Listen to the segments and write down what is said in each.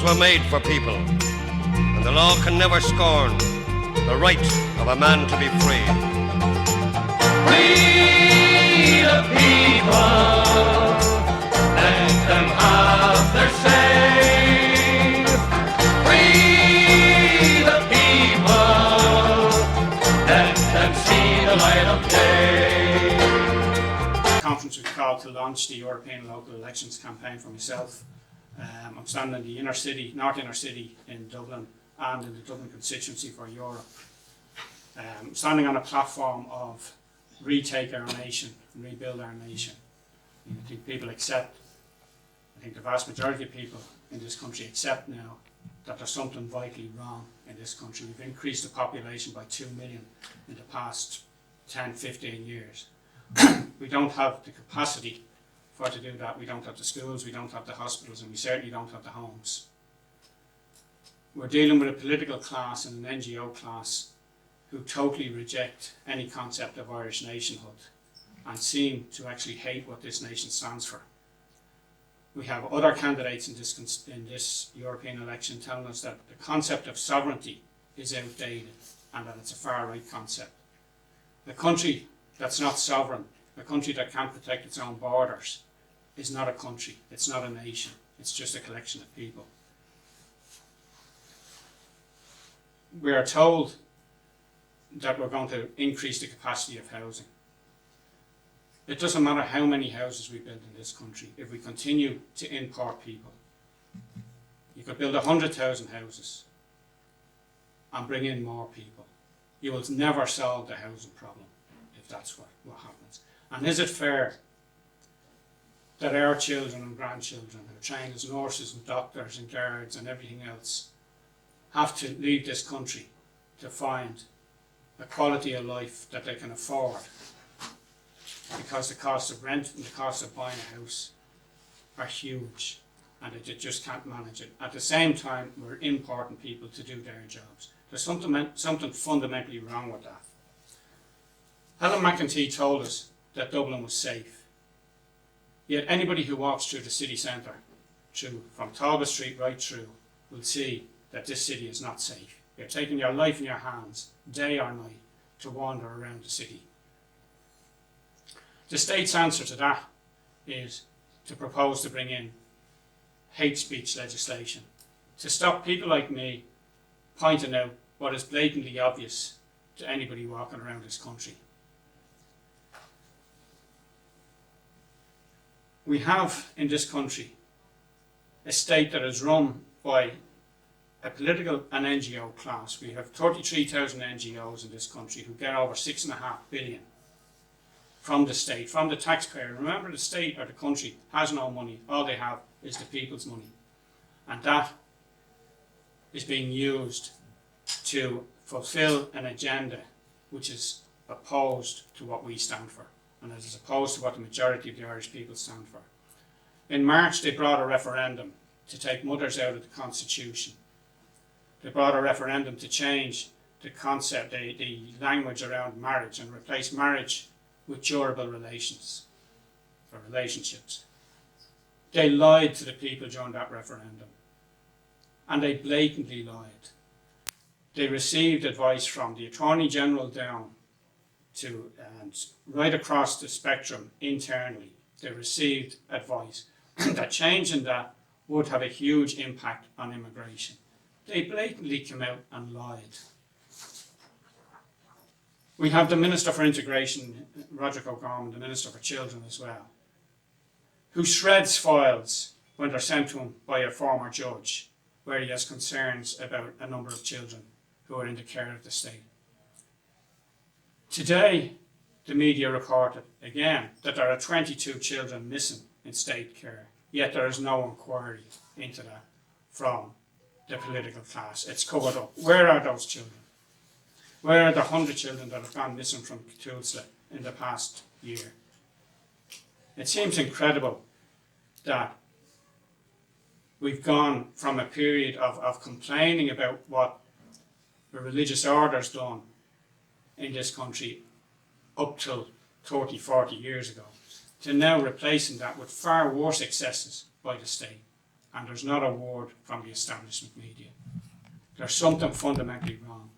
were made for people, and the law can never scorn the right of a man to be free. We the people, let them have their say. We the people, let them see the light of day. The conference was called to launch the European local elections campaign for myself. I'm standing in the inner city, north inner city in Dublin and in the Dublin constituency for Europe. Standing on a platform of retake our nation, rebuild our nation. I think people accept, I think the vast majority of people in this country accept now that there's something vitally wrong in this country. We've increased the population by 2 million in the past 10, 15 years. We don't have the capacity to do that. We don't have the schools, we don't have the hospitals, and we certainly don't have the homes. We're dealing with a political class and an NGO class who totally reject any concept of Irish nationhood and seem to actually hate what this nation stands for. We have other candidates in this European election telling us that the concept of sovereignty is outdated and that it's a far-right concept. A country that's not sovereign, a country that can't protect its own borders, is not a country, it's not a nation, it's just a collection of people. We are told that we're going to increase the capacity of housing. It doesn't matter how many houses we build in this country if we continue to import people. You could build 100,000 houses and bring in more people. You will never solve the housing problem if that's what happens. And is it fair that our children and grandchildren who are trained as nurses and doctors and guards and everything else have to leave this country to find a quality of life that they can afford because the cost of rent and the cost of buying a house are huge and they just can't manage it. At the same time, we're importing people to do their jobs. There's something fundamentally wrong with that. Helen McEntee told us that Dublin was safe. Yet anybody who walks through the city centre, from Talbot Street right through, will see that this city is not safe. You're taking your life in your hands, day or night, to wander around the city. The state's answer to that is to propose to bring in hate speech legislation, to stop people like me pointing out what is blatantly obvious to anybody walking around this country. We have in this country a state that is run by a political and NGO class. We have 33,000 NGOs in this country who get over 6.5 billion from the state, from the taxpayer. Remember, the state or the country has no money. All they have is the people's money. And that is being used to fulfill an agenda which is opposed to what we stand for, and it is opposed to what the majority of the Irish people stand for. In March, they brought a referendum to take mothers out of the Constitution. They brought a referendum to change the concept, the language around marriage, and replace marriage with durable relations, or relationships. They lied to the people during that referendum, and they blatantly lied. They received advice from the Attorney General down to, and right across the spectrum internally, they received advice that changing that would have a huge impact on immigration. They blatantly came out and lied. We have the Minister for Integration, Roderick O'Gorman, the Minister for Children as well, who shreds files when they're sent to him by a former judge where he has concerns about a number of children who are in the care of the state. Today, the media reported again that there are 22 children missing in state care, yet there is no inquiry into that from the political class. It's covered up. Where are those children? Where are the 100 children that have gone missing from Tulsa in the past year? It seems incredible that we've gone from a period of complaining about what the religious order's done in this country up till 30, 40 years ago, to now replacing that with far worse excesses by the state. and there's not a word from the establishment media. There's something fundamentally wrong.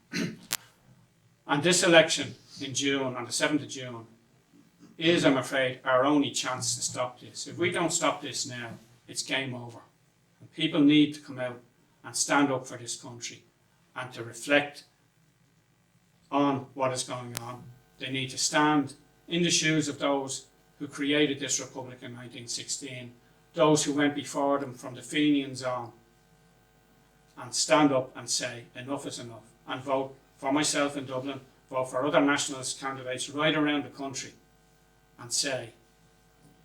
And this election in June, on the 7th of June, is, I'm afraid, our only chance to stop this. If we don't stop this now, it's game over. And people need to come out and stand up for this country and to reflect on what is going on. They need to stand in the shoes of those who created this republic in 1916, those who went before them from the Fenians on, and stand up and say enough is enough, and vote for myself in Dublin, vote for other nationalist candidates right around the country, and say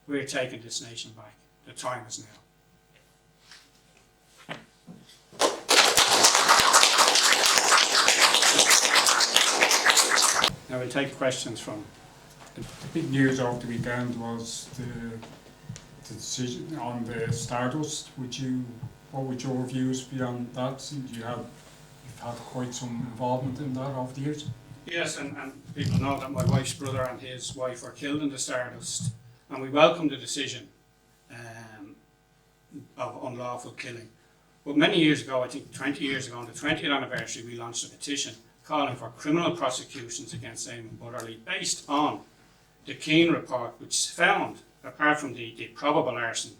we're taking this nation back. The time is now. Now we'll take questions from. The big news over the weekend was the decision on the Stardust. What would your views be on that? You've had quite some involvement in that over the years. Yes, and people know that my wife's brother and his wife were killed in the Stardust, and we welcome the decision of unlawful killing. But many years ago, I think 20 years ago, on the 20th anniversary, we launched a petition calling for criminal prosecutions against Eamon Butterly based on the Keane report, which found, apart from the probable arson,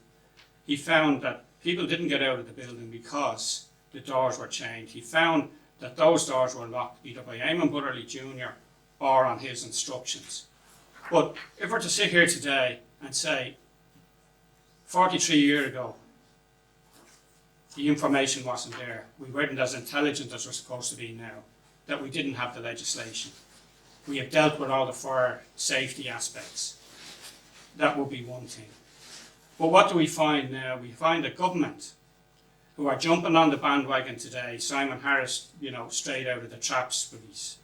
he found that people didn't get out of the building because the doors were chained. He found that those doors were locked either by Eamon Butterly Jr. or on his instructions. But if we're to sit here today and say, 43 years ago, the information wasn't there, we weren't as intelligent as we're supposed to be now, that we didn't have the legislation, we have dealt with all the fire safety aspects, that would be one thing. But what do we find now? We find a government who are jumping on the bandwagon today. Simon Harris, straight out of the traps with his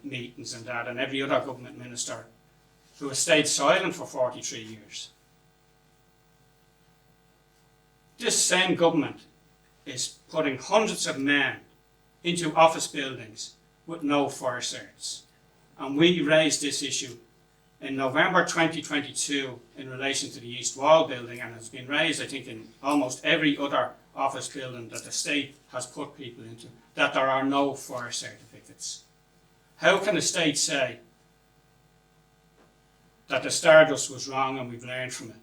meetings and that, and every other government minister who has stayed silent for 43 years. This same government is putting hundreds of men into office buildings with no fire certs. And we raised this issue in November 2022 in relation to the East Wall building, and has been raised, I think, in almost every other office building that the state has put people into, that there are no fire certificates. How can the state say that the Stardust was wrong and we've learned from it,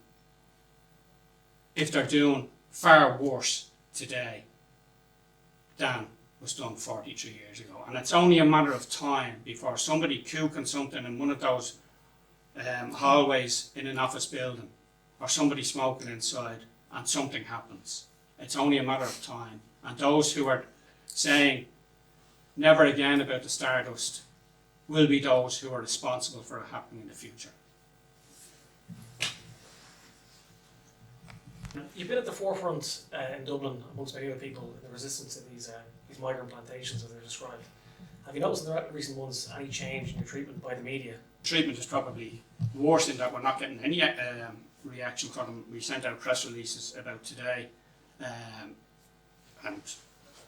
if they're doing far worse today than was done 43 years ago? And it's only a matter of time before somebody cooking something in one of those hallways in an office building, or somebody smoking inside, and something happens. It's only a matter of time. And those who are saying never again about the Stardust will be those who are responsible for it happening in the future. You've been at the forefront in Dublin, amongst many other people, in the resistance to these migrant plantations, as they're described. Have you noticed in the recent months any change in your treatment by the media? Treatment is probably worse in that we're not getting any reaction from them. We sent out press releases about today, and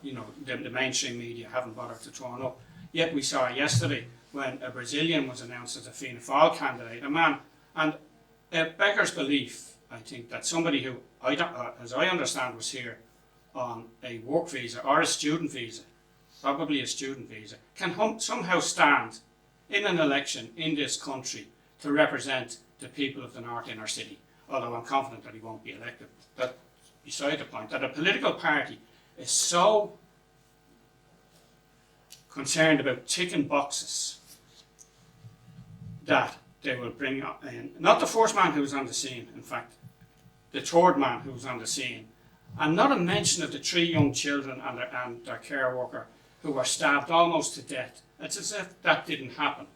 the mainstream media haven't bothered to turn up. Yet we saw yesterday when a Brazilian was announced as a Fianna Fáil candidate, a man, and it beggars belief, I think, that somebody who, as I understand, was here on a work visa or a student visa, probably a student visa, can somehow stand in an election in this country to represent the people of the North Inner City, although I'm confident that he won't be elected. That's beside the point, that a political party is so concerned about ticking boxes that they will bring in, not the first man who was on the scene, in fact, the third man who was on the scene, and not a mention of the 3 young children and their care worker who were stabbed almost to death. It's as if that didn't happen.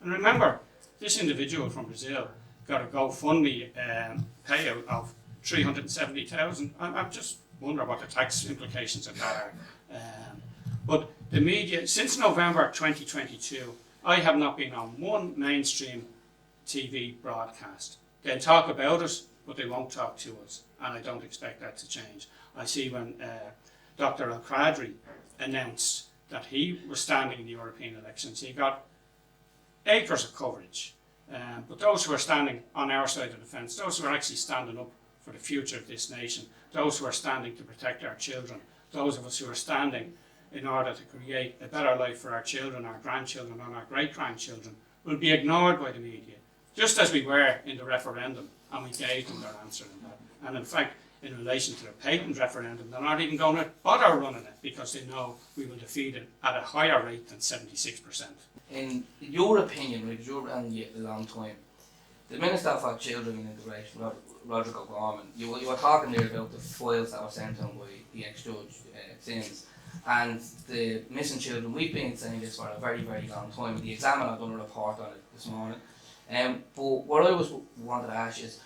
And remember, this individual from Brazil got a GoFundMe payout of $370,000. I'm just wondering what the tax implications of that are. But the media, since November 2022, I have not been on one mainstream TV broadcast. They'll talk about us, but they won't talk to us, and I don't expect that to change. I see when Dr. Al-Qadri announced that he was standing in the European elections, he got acres of coverage. But those who are standing on our side of the fence, those who are actually standing up for the future of this nation, those who are standing to protect our children, those of us who are standing in order to create a better life for our children, our grandchildren and our great-grandchildren, will be ignored by the media, just as we were in the referendum, and we gave them their answer in that. And in fact, in relation to the patent referendum, they're not even going to bother running it because they know we will defeat it at a higher rate than 76%. In your opinion, because you're around a long time, the Minister for Children and Integration, Roger O'Gorman, you were talking there about the files that were sent on by the ex-judge Sims and the missing children. We've been saying this for a very, very long time. The Examiner done a report on it this morning. But what I wanted to ask is,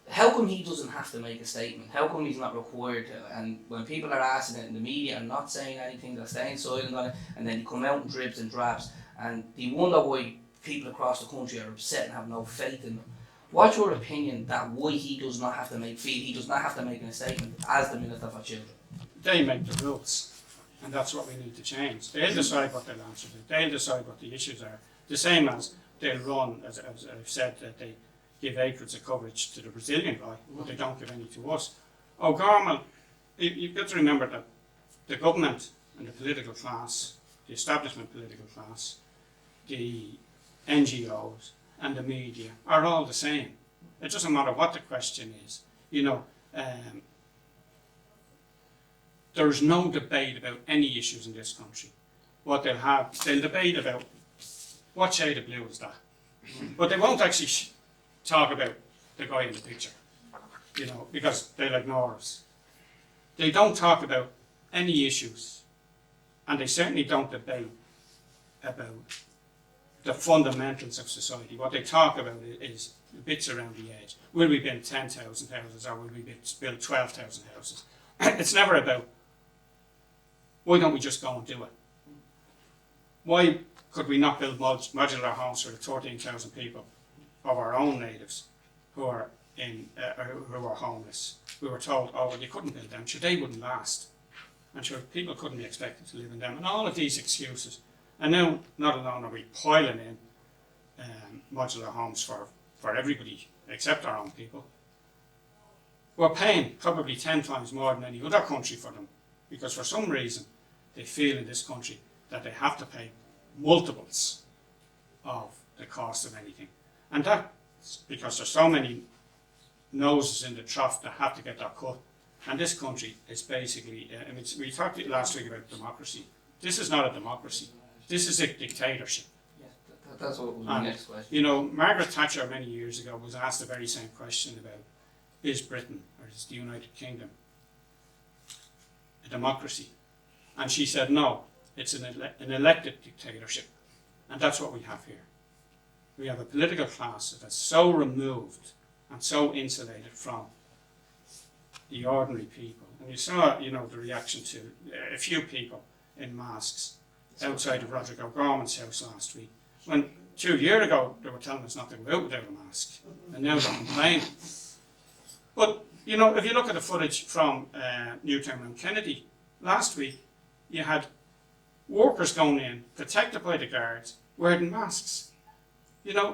how come he doesn't have to make a statement? How come he's not required to? And when people are asking it in the media and not saying anything, they're staying silent on it, and then they come out in dribs and drabs, and they wonder why people across the country are upset and have no faith in them. What's your opinion that why he does not have to make a statement as the Minister for Children? They make the rules, and that's what we need to change. They'll decide what they'll answer to. They'll decide what the issues are. The same as they'll run, as I've said, that they give acres of coverage to the Brazilian guy, but they don't give any to us. O'Gorman, you've got to remember that the government and the political class, the establishment political class, the NGOs and the media are all the same. It doesn't matter what the question is. There's no debate about any issues in this country. What they'll debate about what shade of blue is that. But they won't actually talk about the guy in the picture, because they'll ignore us. They don't talk about any issues, and they certainly don't debate about the fundamentals of society. What they talk about is the bits around the edge. Will we build 10,000 houses or will we build 12,000 houses? It's never about, why don't we just go and do it? Why could we not build modular homes for the 13,000 people of our own natives who are who are homeless? We were told, oh, well, you couldn't build them, sure, they wouldn't last. And sure, people couldn't be expected to live in them. And all of these excuses. And now, not alone are we piling in modular homes for everybody except our own people, we're paying probably 10 times more than any other country for them, because for some reason they feel in this country that they have to pay multiples of the cost of anything. And that's because there's so many noses in the trough that have to get their cut. And this country is basically, we talked last week about democracy. This is not a democracy. This is a dictatorship. Yes, that's what was my next question. Margaret Thatcher many years ago was asked the very same question about, is Britain or is the United Kingdom a democracy? And she said, no, it's an elected dictatorship. And that's what we have here. We have a political class that's so removed and so insulated from the ordinary people. And you saw, the reaction to a few people in masks outside of Roger O'Gorman's house last week. When 2 years ago they were telling us not to go out without a mask, and now they're complaining. But if you look at the footage from Newtown and Kennedy last week, you had workers going in, protected by the guards, wearing masks.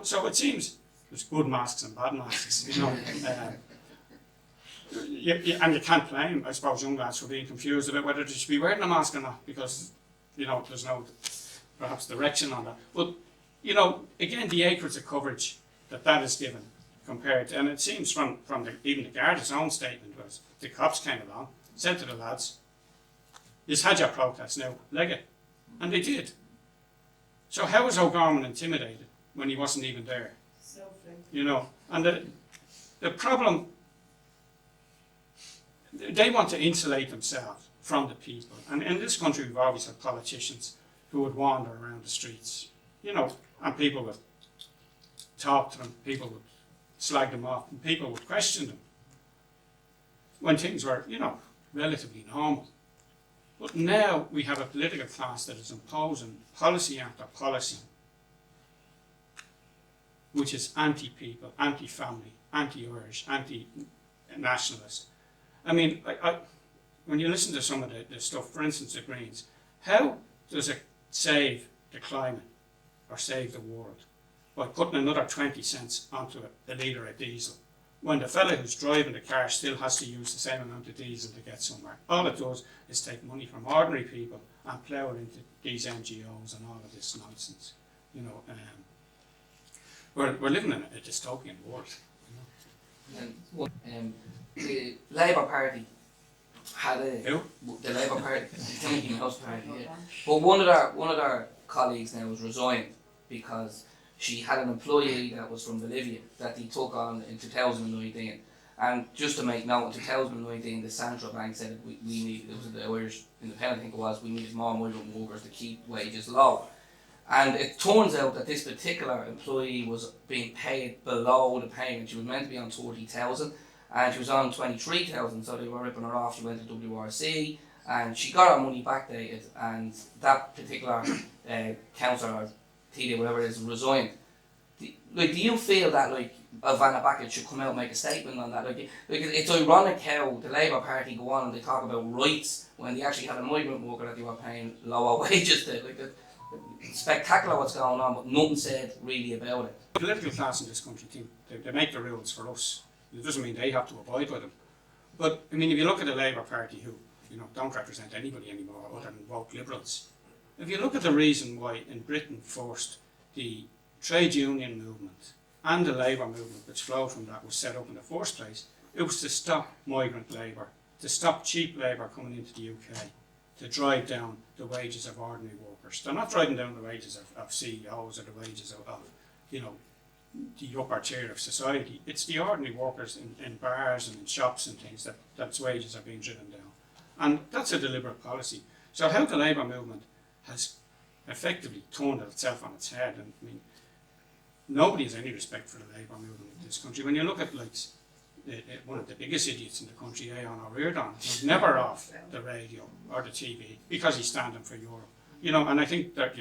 So it seems there's good masks and bad masks. And you can't blame, I suppose, young lads for being confused about whether they should be wearing a mask or not, because there's no perhaps direction on that. But again, the acres of coverage that is given compared to, and it seems from even the Garda's own statement was, the cops came along, said to the lads, you've had your protest now, leg it. And they did. So how was O'Gorman intimidated when he wasn't even there? And the problem, they want to insulate themselves from the people. And in this country, we've always had politicians who would wander around the streets, and people would talk to them, people would slag them off, and people would question them when things were, relatively normal. But now we have a political class that is imposing policy after policy, which is anti-people, anti-family, anti-Irish, anti-nationalist. I mean, when you listen to some of the stuff, for instance, the Greens, how does it save the climate or save the world by putting another 20 cents onto a litre of diesel when the fella who's driving the car still has to use the same amount of diesel to get somewhere. All it does is take money from ordinary people and plough it into these NGOs and all of this nonsense. You know, we're living in a dystopian world. And the Labour Party had a Who? the Labour Party, the Mickey Mouse Party. Yeah. But one of their colleagues now has resigned because she had an employee that was from Bolivia that he took on in 2019. And just to make note, in 2019, the Central Bank said that we needed, it was the Irish Independent, I think it was, we needed more migrant workers to keep wages low. And it turns out that this particular employee was being paid below the payment. She was meant to be on 30,000 and she was on 23,000, so they were ripping her off. She went to WRC and she got her money backdated, and that particular councillor or TD, whatever it is, resigned. Do you feel that Vanna Backett should come out and make a statement on that? It's ironic how the Labour Party go on and they talk about rights when they actually had a migrant worker that they were paying lower wages to. It's spectacular what's going on, but nothing said really about it. The political class in this country think they make the rules for us. It doesn't mean they have to abide by them. But I mean, if you look at the Labour Party, who don't represent anybody anymore other than woke liberals, if you look at the reason why in Britain forced the trade union movement and the labour movement which flowed from that was set up in the first place, it was to stop migrant labour, to stop cheap labour coming into the UK, to drive down the wages of ordinary workers. They're not driving down the wages of CEOs or the wages of the upper tier of society. It's the ordinary workers in bars and in shops and things that's wages are being driven down. And that's a deliberate policy. So how the labour movement has effectively turned itself on its head, and I mean, nobody has any respect for the labour movement in this country. When you look at one of the biggest idiots in the country, Aon O'Riordan, he's never off the radio or the TV because he's standing for Europe. And I think that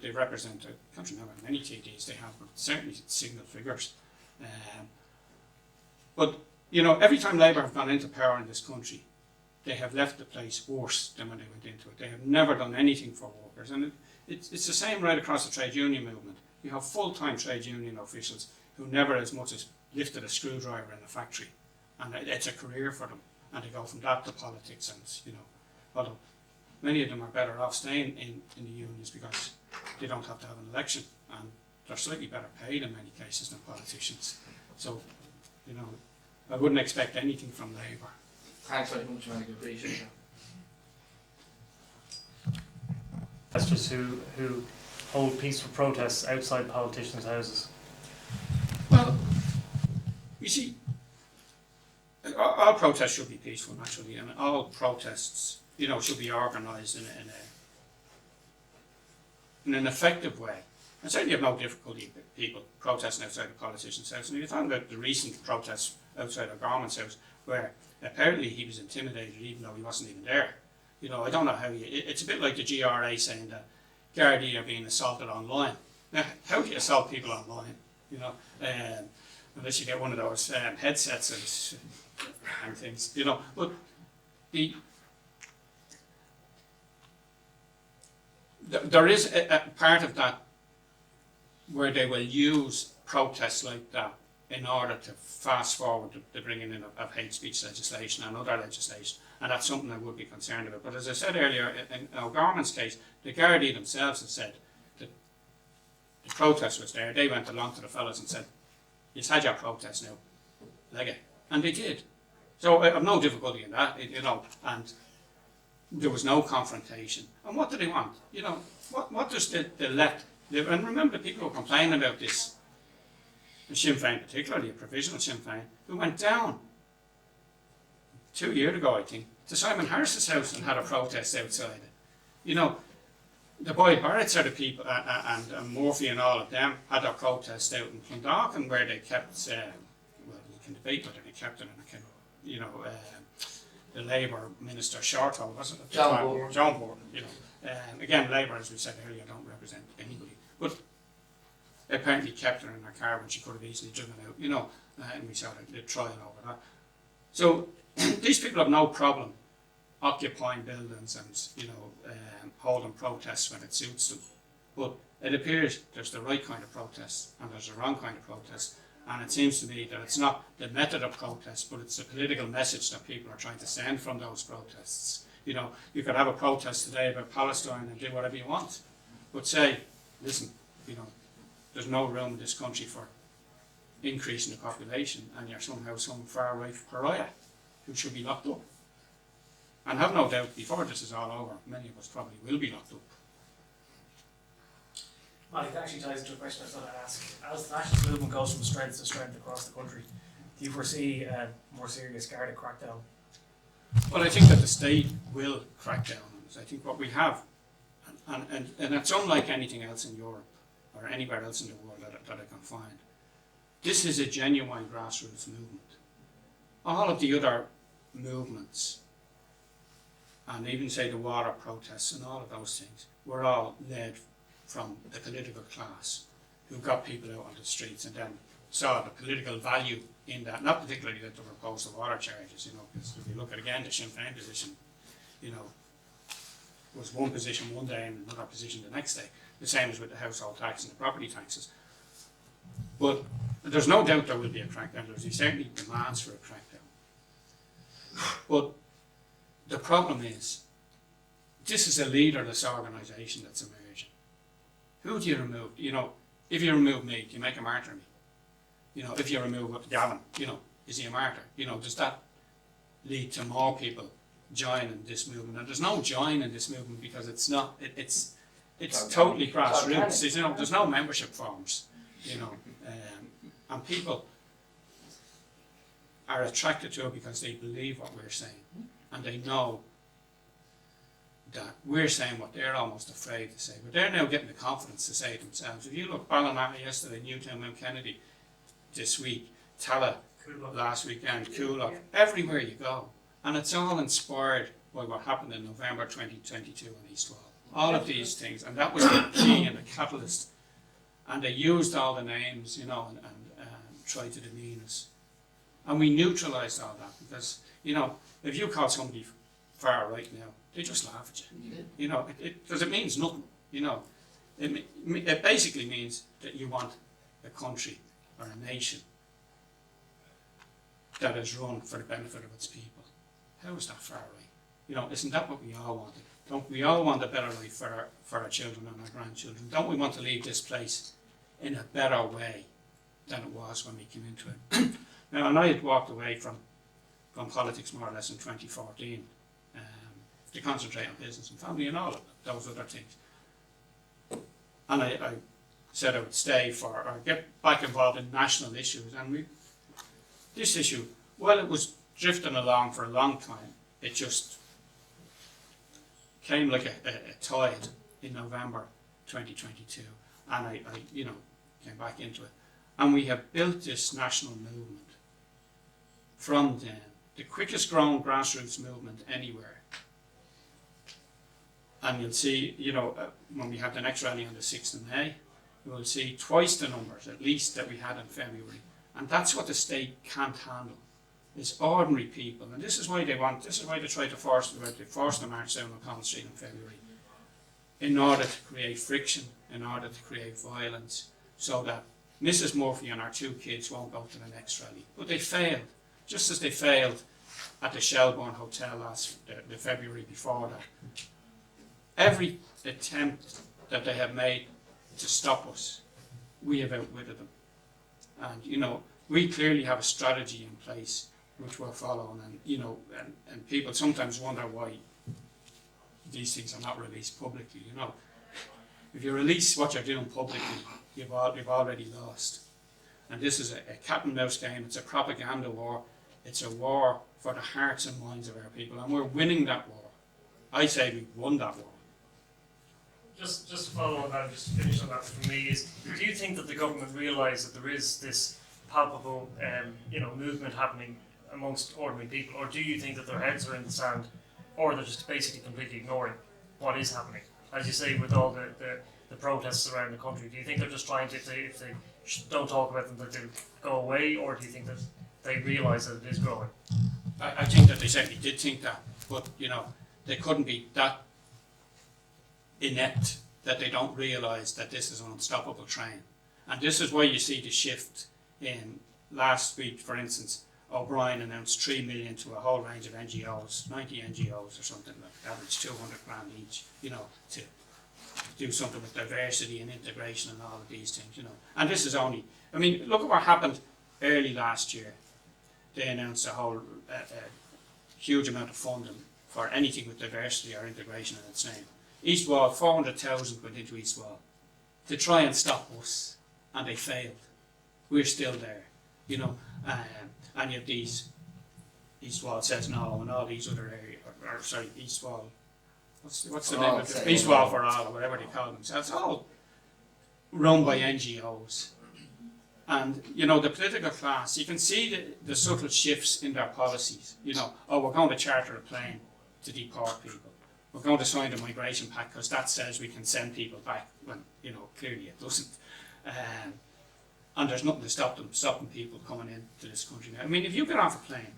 they represent, I can't remember how many TDs they have, but certainly single figures. But every time Labour have gone into power in this country, they have left the place worse than when they went into it. They have never done anything for workers, and it's the same right across the trade union movement. You have full-time trade union officials who never as much as lifted a screwdriver in a factory, and it's a career for them, and they go from that to politics. And although many of them are better off staying in the unions because they don't have to have an election, and they're slightly better paid in many cases than politicians. So I wouldn't expect anything from Labour. Thanks very much, man. I appreciate that. Protesters who hold peaceful protests outside politicians' houses. Well, you see, all protests should be peaceful, naturally, and all protests, should be organised in an effective way. I certainly have no difficulty with people protesting outside the politician's house. And you found that the recent protests outside O'Gorman's house, where apparently he was intimidated even though he wasn't even there. I don't know how it's a bit like the GRA saying that Gardaí are being assaulted online. Now, how do you assault people online? Unless you get one of those headsets and things, But there is a part of that where they will use protests like that in order to fast forward the bringing in of hate speech legislation and other legislation, and that's something I would be concerned about. But as I said earlier, in O'Gorman's case, the Gardaí themselves have said that the protest was there. They went along to the fellas and said, "You've had your protest now, leg it," and they did. So I have no difficulty in that, and there was no confrontation. And what do they want? What does the left? And remember, the people who were complaining about this, and Sinn Féin particularly, a provisional Sinn Féin, who went down 2 years ago, I think, to Simon Harris's house and had a protest outside it. The Boyd Barretts are the people, and Murphy and all of them had their protest out in Clondalkin, where they kept, well, you can debate whether they kept it in the Labour Minister Shortall, wasn't it? John Borton, again, Labour, as we said earlier, don't represent anybody. But they apparently kept her in her car when she could have easily driven out, and we saw the trial over that. So these people have no problem occupying buildings and, holding protests when it suits them. But it appears there's the right kind of protest and there's the wrong kind of protest. And it seems to me that it's not the method of protest, but it's the political message that people are trying to send from those protests. You know, you could have a protest today about Palestine and do whatever you want, but say, listen, you know, there's no room in this country for increasing the population, and you're somehow some far-right pariah who should be locked up. And have no doubt, before this is all over, many of us probably will be locked up. Mike, that actually ties into a question I was going to ask. As the nationalist movement goes from strength to strength across the country, do you foresee a more serious Garda crackdown? Well, I think that the state will crack down on it. I think what we have, and it's unlike anything else in Europe or anywhere else in the world that I can find, this is a genuine grassroots movement. All of the other movements, and even say the water protests and all of those things, were all led from the political class who got people out on the streets and then saw the political value in that. Not particularly that they were opposed to water charges, you know, because if you look at again the Sinn Féin position, you know, was one position one day and another position the next day. The same as with the household tax and the property taxes. But there's no doubt there will be a crackdown. There's certainly demands for a crackdown. But the problem is, this is a leaderless organisation that's emerging. Who do you remove? You know, if you remove me, do you make a martyr of me? You know, if you remove Gavin, you know, is he a martyr? You know, does that lead to more people joining this movement? And there's no join in this movement because it's not, it's totally grassroots. You know, there's no membership forms, you know, and people are attracted to it because they believe what we're saying, and they know that we're saying what they're almost afraid to say, but they're now getting the confidence to say it themselves. If you look, Ballina yesterday, Newtown, Mount Kennedy this week, Tala last weekend, Coolock, everywhere you go, and it's all inspired by what happened in November 2022 in East Wall. All of these things, and that was the key and the catalyst, and they used all the names, you know, and tried to demean us. And we neutralised all that because, you know, if you call somebody far right now, they just laugh at you. You know, because it means nothing. You know, it basically means that you want a country or a nation that is run for the benefit of its people. How is that far right? You know, isn't that what we all wanted? Don't we all want a better life for our children and our grandchildren? Don't we want to leave this place in a better way than it was when we came into it? Now, and I had walked away from politics more or less in 2014 to concentrate on business and family and all of those other things. And I said I would stay or get back involved in national issues. And this issue, well, it was drifting along for a long time. It just came like a tide in November 2022. And I you know, came back into it. And we have built this national movement from then, the quickest growing grassroots movement anywhere. And you'll see, you know, when we have the next rally on the 6th of May, you will see twice the numbers, at least, that we had in February. And that's what the state can't handle. It's ordinary people. And this is why they try to force the march down O'Connell Street in February, in order to create friction, in order to create violence, so that Mrs. Murphy and our 2 kids won't go to the next rally. But they failed, just as they failed at the Shelbourne Hotel the February before that. Every attempt that they have made to stop us, we have outwitted them. And, you know, we clearly have a strategy in place which we're following, and, you know, and people sometimes wonder why these things are not released publicly, you know. If you release what you're doing publicly, you've already lost. And this is a cat and mouse game. It's a propaganda war. It's a war for the hearts and minds of our people, and we're winning that war. I say we've won that war. Just to follow on that, just to finish on that for me, is do you think that the government realise that there is this palpable you know, movement happening amongst ordinary people, or do you think that their heads are in the sand, or they're just basically completely ignoring what is happening? As you say, with all the protests around the country, do you think they're just trying to, if they don't talk about them, that they'll go away, or do you think that they realise that it is growing? I think that they certainly did think that, but, you know, they couldn't be that inept that they don't realise that this is an unstoppable train. And this is why you see the shift in last week, for instance, O'Brien announced 3 million to a whole range of NGOs, 90 NGOs or something like that, average 200 grand each, to do something with diversity and integration and all of these things, And this is only, look at what happened early last year. They announced a whole huge amount of funding for anything with diversity or integration in its name. East Wall, 400,000 went into East Wall to try and stop us, and they failed. We're still there, and yet these East Wall says no, and all these other areas, East Wall. What's the name of it? East Wall for All, or whatever they call themselves. It's all run by NGOs. And, the political class, you can see the subtle shifts in their policies. We're going to charter a plane to deport people. We're going to sign the migration pact because that says we can send people back when, clearly it doesn't. And there's nothing to stopping people coming into this country now. If you get off a plane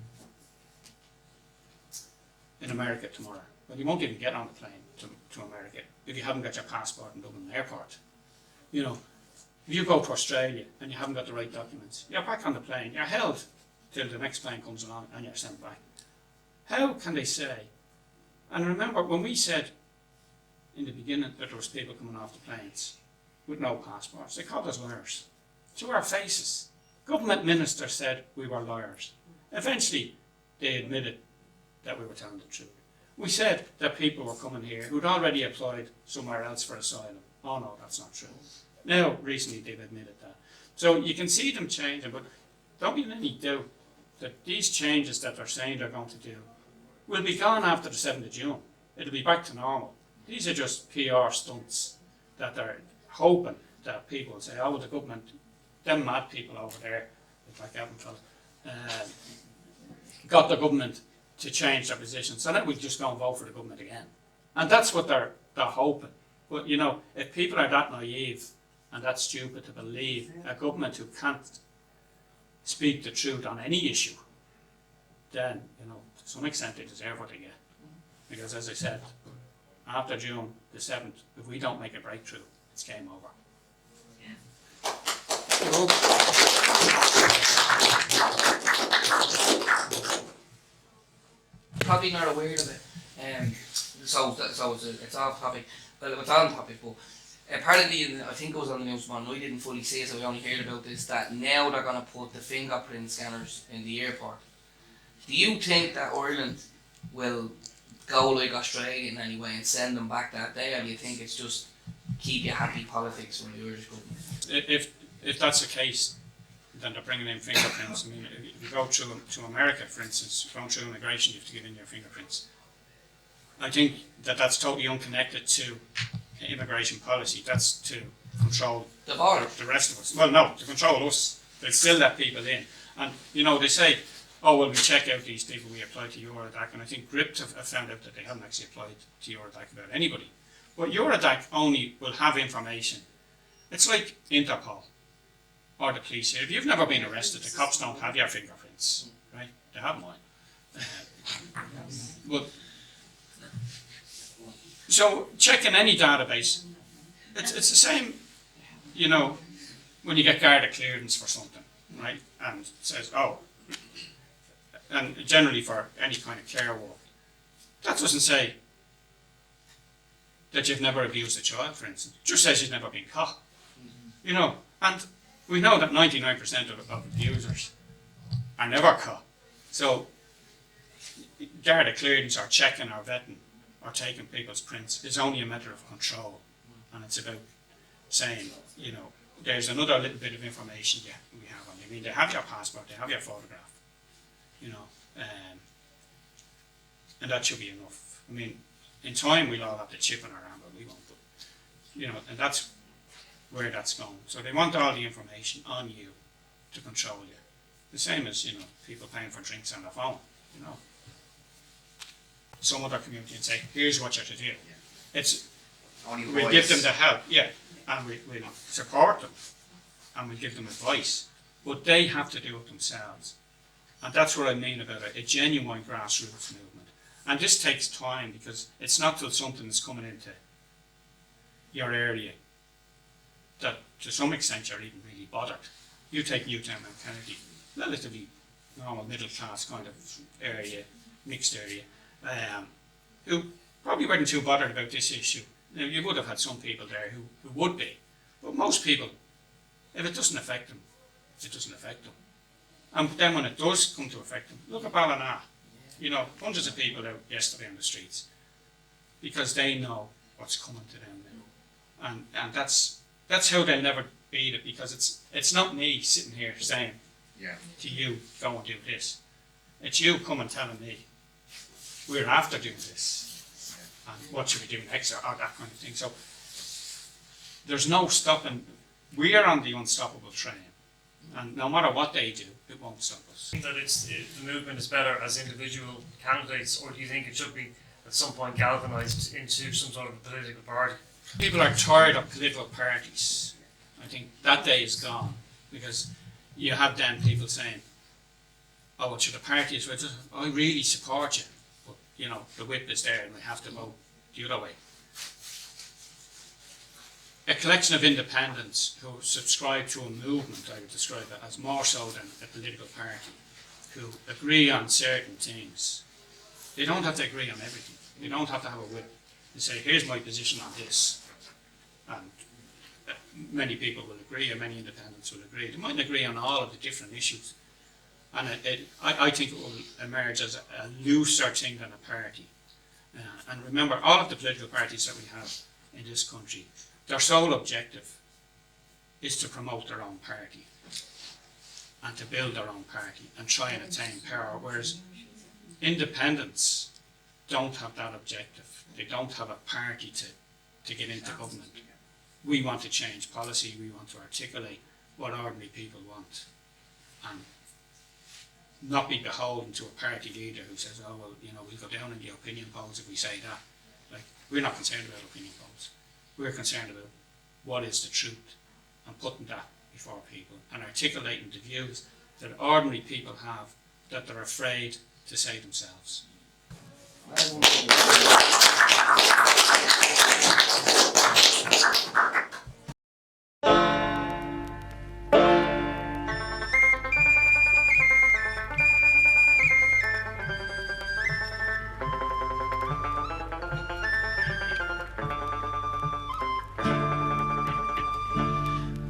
in America tomorrow, well, you won't even get on the plane to America if you haven't got your passport in Dublin Airport. If you go to Australia and you haven't got the right documents, you're back on the plane, you're held till the next plane comes along and you're sent back. How can they say? And remember, when we said in the beginning that there was people coming off the planes with no passports, they called us liars. To our faces. Government ministers said we were liars. Eventually, they admitted that we were telling the truth. We said that people were coming here who'd already applied somewhere else for asylum. Oh no, that's not true. Now, recently they've admitted that. So you can see them changing, but don't be in any doubt that these changes that they're saying they're going to do will be gone after the 7th of June. It'll be back to normal. These are just PR stunts that they're hoping that people will say, oh, well, the government, them mad people over there, like Evanfeld, got the government to change their position. So now we'll just go and vote for the government again. And that's what they're hoping. But, if people are that naive and that stupid to believe a government who can't speak the truth on any issue, then, to some extent they deserve what they get. Because as I said, after June the 7th, if we don't make a breakthrough, it's game over. Probably not aware of it. So it's off topic. Well, it's on topic, but apparently, I think it was on the news one, I didn't fully see it, so we only heard about this, that now they're going to put the fingerprint scanners in the airport. Do you think that Ireland will go like Australia in any way and send them back that day, or do you think it's just keep you happy politics from the Irish government? If that's the case, then they're bringing in fingerprints. If you go to America, for instance, going through immigration, you have to give in your fingerprints. I think that's totally unconnected to immigration policy. That's to control the border. The rest of us. Well, no, to control us. They still let people in. And, they say, oh, well, we check out these people, we apply to Eurodac. And I think GRIPT have found out that they haven't actually applied to Eurodac about anybody. But Eurodac only will have information. It's like Interpol or the police here. If you've never been arrested, the cops don't have your fingerprints, right? They have mine. But so checking any database, it's the same, when you get Garda clearance for something, right? And it says, oh, and generally for any kind of care work, that doesn't say that you've never abused a child, for instance. It just says you've never been caught. And we know that 99% of abusers are never caught. So Garda clearance or checking or vetting or taking people's prints is only a matter of control. And it's about saying, there's another little bit of information we have on you. They have your passport, they have your photograph, and that should be enough. In time we'll all have the chip in our arm, but we won't. But, and that's where that's going. So they want all the information on you to control you. The same as, people paying for drinks on their phone, Some other community and say, here's what you're to do. It's we'll give them the help, and we'll support them, and we'll give them advice. But they have to do it themselves. And that's what I mean about a genuine grassroots movement. And this takes time because it's not till something is coming into your area that to some extent you're even really bothered. You take Newtown and Kennedy, relatively normal middle class kind of area, mixed area, who probably weren't too bothered about this issue. Now, you would have had some people there who would be, but most people, if it doesn't affect them, it doesn't affect them. And then when it does come to affect them, look at Ballina. You know, hundreds of people out yesterday on the streets because they know what's coming to them now. And that's how they'll never beat it, because it's not me sitting here saying to you, go and do this. It's you coming telling me, we're after doing this, and what should we do next, or that kind of thing. So there's no stopping. We are on the unstoppable train, and no matter what they do, it won't stop us. Do you think that the movement is better as individual candidates, or do you think it should be at some point galvanised into some sort of political party? People are tired of political parties. I think that day is gone, because you have then people saying, oh, it's the party is with us. I really support you, but you know, the whip is there and we have to vote the other way. A collection of independents who subscribe to a movement, I would describe it as more so than a political party, who agree on certain things. They don't have to agree on everything. They don't have to have a whip and say, here's my position on this. And many people will agree, or many independents will agree. They mightn't agree on all of the different issues. And I think it will emerge as a looser thing than a party. And remember, all of the political parties that we have in this country, their sole objective is to promote their own party and to build their own party and try and attain power, whereas independents don't have that objective. They don't have a party to get into government. We want to change policy, we want to articulate what ordinary people want, and not be beholden to a party leader who says, oh, well, you know, we'll go down in the opinion polls if we say that. Like, we're not concerned about opinion polls. We're concerned about what is the truth and putting that before people and articulating the views that ordinary people have that they're afraid to say themselves.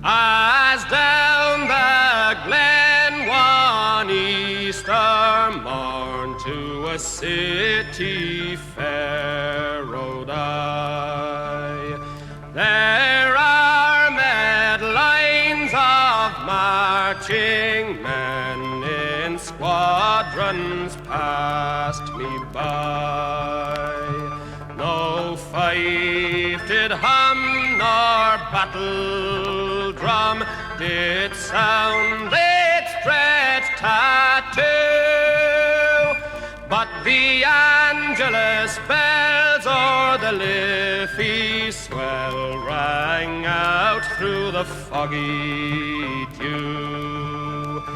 As down the glen one Easter morn to a city fair rode I, there are met lines of marching men in squadrons passed me by. No fife did hum nor battle drum did sound its dread tattoo, but the Angelus bells o'er the Liffey swell rang out through the foggy dew.